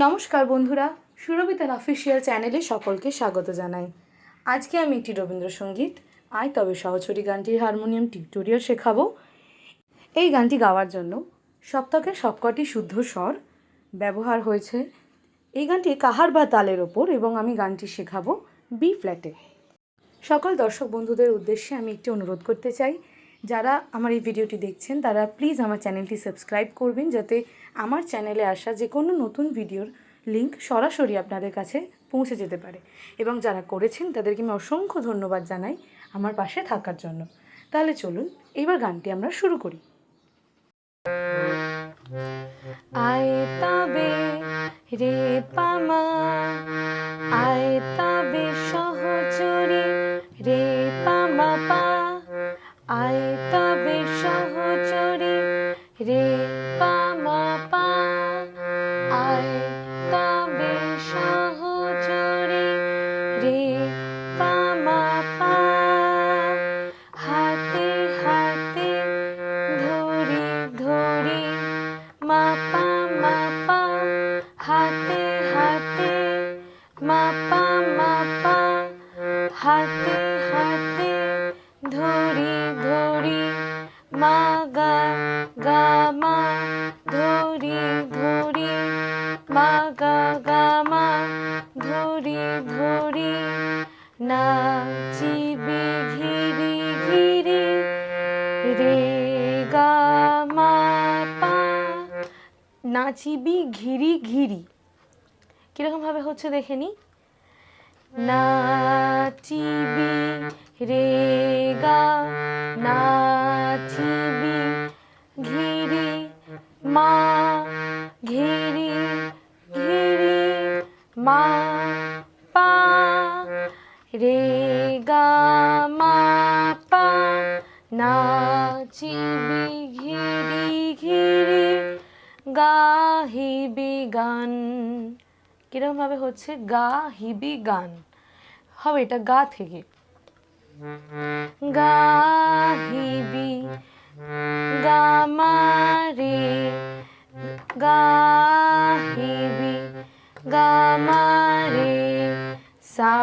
নমস্কার বন্ধুরা, সুরবিতান অফিসিয়াল চ্যানেলে সকলকে স্বাগত জানাই। আজকে আমি একটি রবীন্দ্রসঙ্গীত আয় তবে সহচরি গানটির হারমোনিয়াম টিউটোরিয়াল শেখাবো। এই গানটি গাওয়ার জন্য সপ্তকের সবকটি শুদ্ধ স্বর ব্যবহার হয়েছে। এই গানটি কাহার বা তালের ওপর এবং আমি গানটি শেখাবো বি ফ্ল্যাটে। সকল দর্শক বন্ধুদের উদ্দেশ্যে আমি একটি অনুরোধ করতে চাই, যারা আমার এই ভিডিওটি দেখছেন তারা প্লিজ আমার চ্যানেলটি সাবস্ক্রাইব করবেন, যাতে আমার চ্যানেলে আসা যে কোনো নতুন ভিডিওর লিঙ্ক সরাসরি আপনাদের কাছে পৌঁছে যেতে পারে। এবং যারা করেছেন তাদেরকে আমি অসংখ্য ধন্যবাদ জানাই আমার পাশে থাকার জন্য। তাহলে চলুন এবার গানটি আমরা শুরু করি। আয় তবে রে পামা, আয় তবে সহচরি রে পামা পা, আয় তবে সহচরি রে পামা পা, আয় তবে সহচরি রে পামা পা, হাতে হাতে ধরি ধরি মা পা মা পা, হাতে হাতে মা পা মা পা, হাতে হাতে ধরি ধরি মা গা গা মা, ধরি ধরি মা গা গা মা, ধরি ধরি নাচিবি ঘিরি ঘিরি রে গা মা পা, নাচিবি ঘিরি ঘিরি। কিরকমভাবে হচ্ছে দেখে নি। নাচিবি রে গা, নাচিবি ঘিরি মা, ঘিরি ঘিরি মা পা, রে গা মা পা, নাচিবি ঘিরি ঘিরি গাহিবি গান। কিরকমভাবে হচ্ছে গাহিবি গান হবে, এটা গা থেকে। গাহিবি গামা রে, গাহিবি গামা রে সা,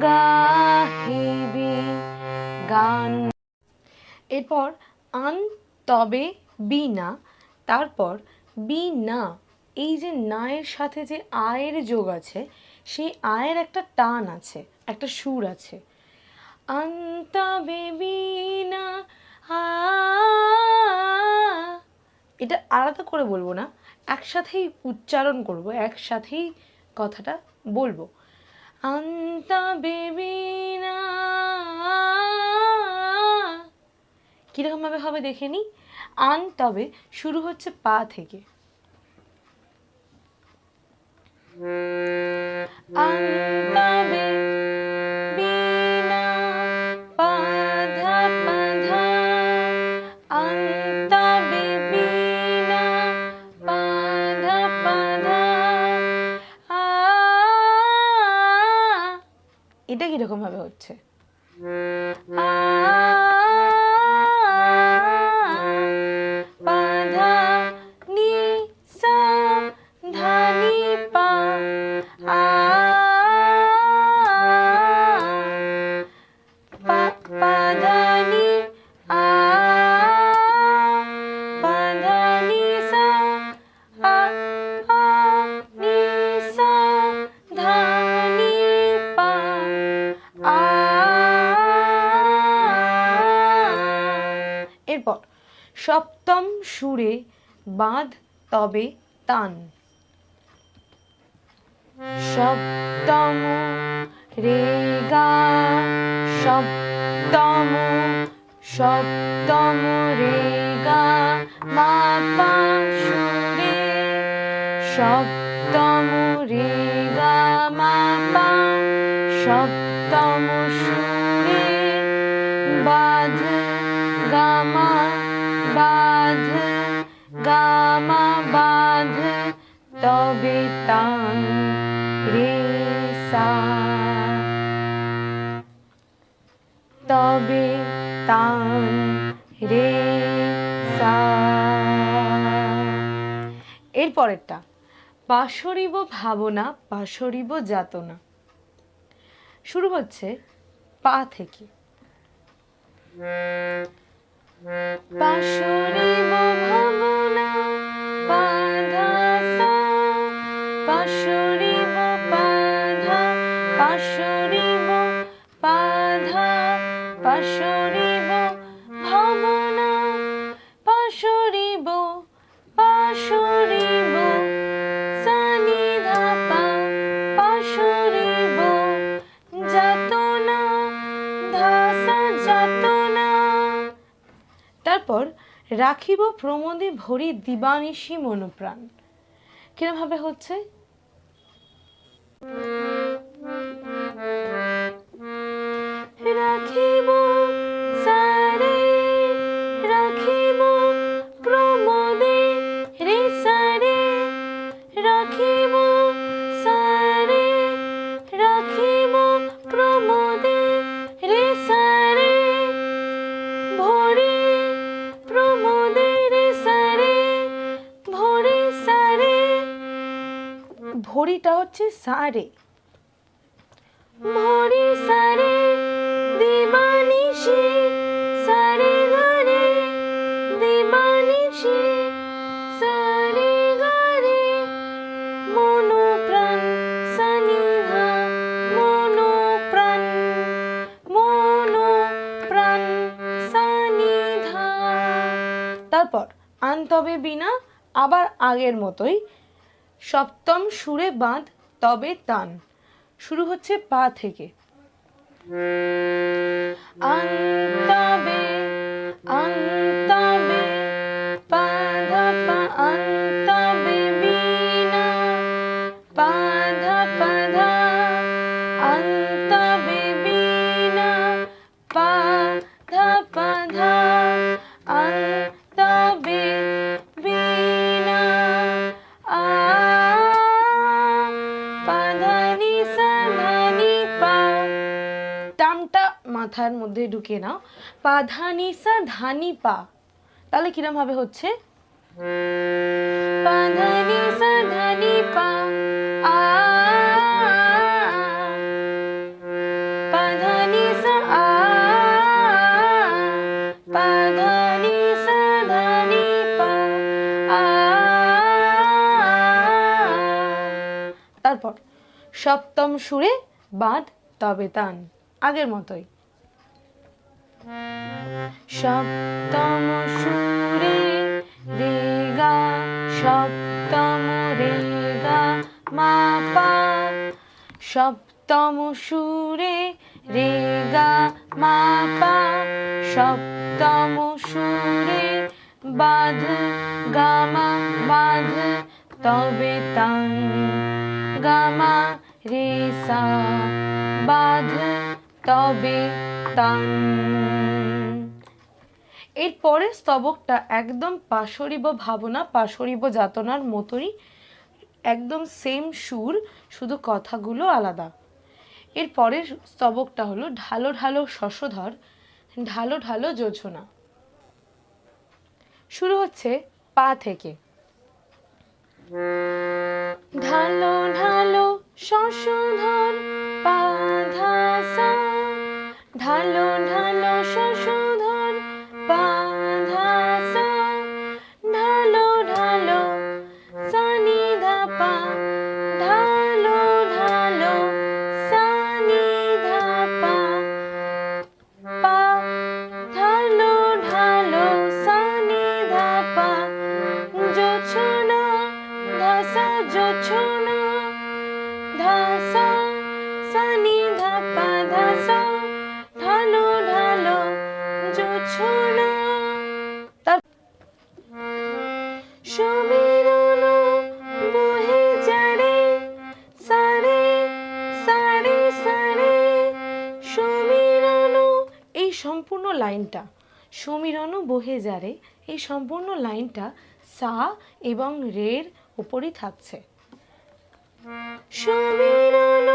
গাহিবি গান। এরপর আন তবে বি না, তারপর বি না, এই যে নায়ের সাথে যে আয়ের যোগ আছে, সেই আয়ের একটা টান আছে, একটা সুর আছে। আন্তা বেবি না, এটা আলাদা করে বলবো না, একসাথেই উচ্চারণ করব, একসাথেই কথাটা বলবো। আন্তা বেবি না, কিরকমভাবে হবে দেখে নি। আন তবে শুরু হচ্ছে পা থেকে। আন তবে বিনা পা ধা পা ধা, আন তবে বিনা পা ধা পা ধা, এটা কিরকম ভাবে হচ্ছে। আ পা ধা নি সা ধা নি পা, আ পা পা ধা নি, আ পা ধা নি সা, আ পা নি সা ধা নি পা, আ। এরপর সপ্তম সুরে বাঁধ তবে তান। সপ্তম রে গা, সপ্তম সপ্তম রে গা মা পা সুরে, সপ্তম রে গা মা পা, সপ্তম সুরে বাঁধ গামা, বাঁধ গামা বাঁধ তবে তান রে সা, তবে তান রে সা। এরপরেরটা পাশরিব ভাবনা পাশরিব যাতনা। শুরু হচ্ছে পা থেকে। পাশরিব ভাবনা পাধা সা, পাশরিব পাধা, পাশরিব পাধা, পাশরিব ভাবনা, পাশরিব পাশরিব সানিধা পা, পাশরিব যাতনা ধাসা যাতনা। তারপর রাখিব প্রমোদে ভরি দিবানিশি মনোপ্রাণ। কিরম ভাবে হচ্ছে? রাখিব সারে, রাখিব প্রমোদে রে সারে, রাখিব সারে, রাখিব প্রমোদে রে সারে, ভরি প্রমোদে রে সারে, ভরি সারে। ভরিটা হচ্ছে সারে, ভরি সারে দিবানিশি সারে গারে, দিবানিশি সারে গারে, মনোপ্রাণ সানিধা, মনোপ্রাণ, মনোপ্রাণ সানিধা। তারপর আনতবে বিনা আবার আগের মতোই সপ্তম সুরে বাঁধ তবে তান। শুরু হচ্ছে পা থেকে। আনতবে আনতবে পাধা পা, আনতবে বিনা পাধা পাধা, আনতবে বিনা পাধা পাধা, আনতবে বিনা পাধানি সাধানি পা। টামটা মাথার মধ্যে ঢুকিয়ে নাও। পাধানি সাধানি পা। তাহলে কিরম ভাবে হচ্ছে? পাধানি সাধানি পা, আ পাধানি সা, আ পাধানি সাধানি পা, আ। তারপর সপ্তম সুরে বাঁধ তবে তান, আগের মতোই। সপ্তম সুরে রে গা, সপ্তম রে গা মা পা, সপ্তম সুরে রে গা মা পা, সপ্তম সুরে বাঁধ গামা, বাঁধ তবে তান, গামা রে সা, বাঁধ তবে তান। এরপরে স্তবকটা একদম পাশরিব ভাবনা পাশরিব যাতনার মতোই, একদম সেম সুর, শুধু কথাগুলো আলাদা। এরপরের স্তবকটা হলো ঢালো ঢালো শশধর, ঢালো ঢালো যোছনা। শুরু হচ্ছে পা থেকে। ঢালো ঢালো শশধর পাধা সা, ঢালো ঢালো শশধর পাধা সা, ঢালো ঢালো সানিধা পা, ঢালো ঢালো সানিধা পা, পা ঢালো ঢালো সানিধা পা, যোছনা ধাসা যোছনা, ধাসা সানিধা পা ধাসা, ঢালো ঢালো যোছনা। তার সমীরণ বহে যারে সারে সারে সারে, সমীরণ। এই সম্পূর্ণ লাইনটা সমীরণ বহে যারে, এই সম্পূর্ণ লাইনটা সা এবং রের উপরই থাকছে। সমীরণ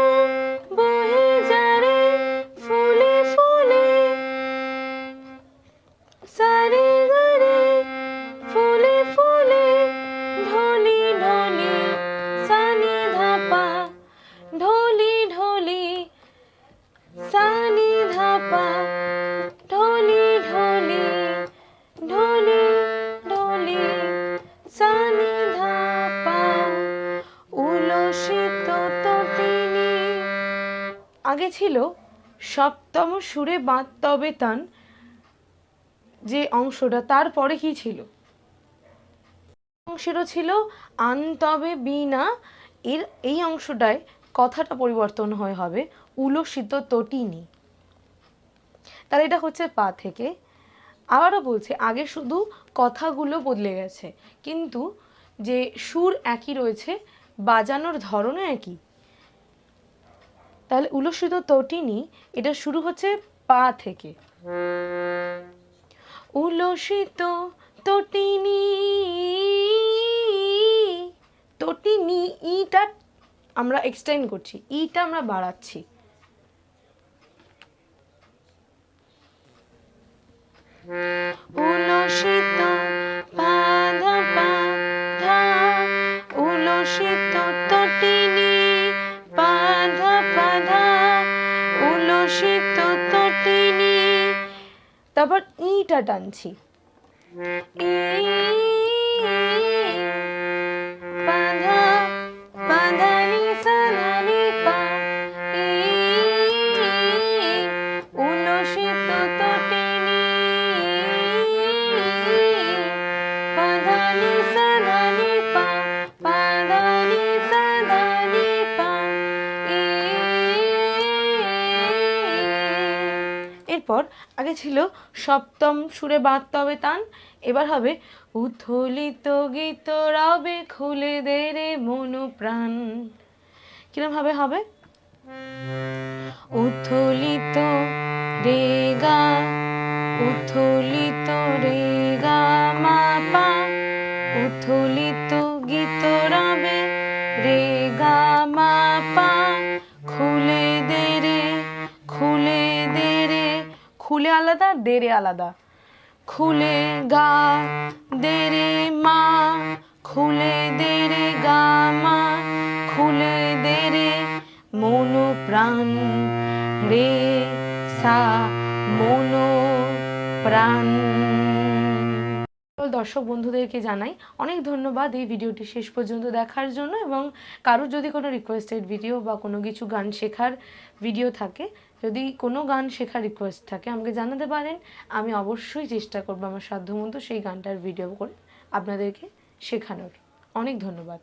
বহে যারে ফুলে ফুলে, সারে গারে ফুলে ফুলে, ঢলি ঢলি সা নি ধা পা, ঢলি ঢলি ঢলি ঢলি, সা নি ধা পা, উলসিত তটিনী। আগে ছিল সপ্তম সুরে বাঁধ তবে তান যে অংশটা, তারপরে কি ছিল? অংশটা ছিল আন তবে বিনা। এই অংশটায় কথাটা পরিবর্তন হবে উলসিত তটিনী। তাহলে এটা হচ্ছে পা থেকে। আবারও বলছে, আগে শুধু কথাগুলো বদলে গেছে, কিন্তু যে সুর একই রয়েছে, বাজানোর ধরনও একই। তাহলে উলসিত তটিনী এটা শুরু হচ্ছে পা থেকে। উলসিত তটিনী, তটিনী ইটা আমরা এক্সটেন্ড করছি, ইটা আমরা বাড়াচ্ছি। উলসিত পা ধা পা ধা, উলসিত তটিনী পা ধা পা ধা, উলসিত তটিনী। তারপর ইটা টানছি, পা ধা পা ধা নি সা ধা নি পা, উলসিত তটিনী পা ধা নি সা ধা নি পা, পা ধা নি সা ধা নি পা। এরপর আগে ছিল সপ্তম সুরে বাঁধ তবে তান, এবার হবে উথলিত গীত রবে খুলে দে রে মন প্রাণ। কিরম ভাবে হবে? উথলিত রে গা, উথলিত রে গা মা পা, উথলিত গীত রবে রে গা মা পা, খুলে দে রে, খুলে দে রে, খুলে আলাদা, দে রে আলাদা। খুলে গা দে রে মা, খুলে দে রে গা মা, খুলে দে রে মন প্রাণ, রে সা মন প্রাণ। দর্শক বন্ধুদেরকে জানাই অনেক ধন্যবাদ এই ভিডিওটি শেষ পর্যন্ত দেখার জন্য। এবং কারোর যদি কোনো রিকোয়েস্টেড ভিডিও বা কোনো কিছু গান শেখার ভিডিও থাকে, যদি কোনো গান শেখার রিকোয়েস্ট থাকে, আমাকে জানাতে পারেন। আমি অবশ্যই চেষ্টা করবো আমার সাধ্যমতো সেই গানটার ভিডিও করে আপনাদেরকে শেখানোর। অনেক ধন্যবাদ।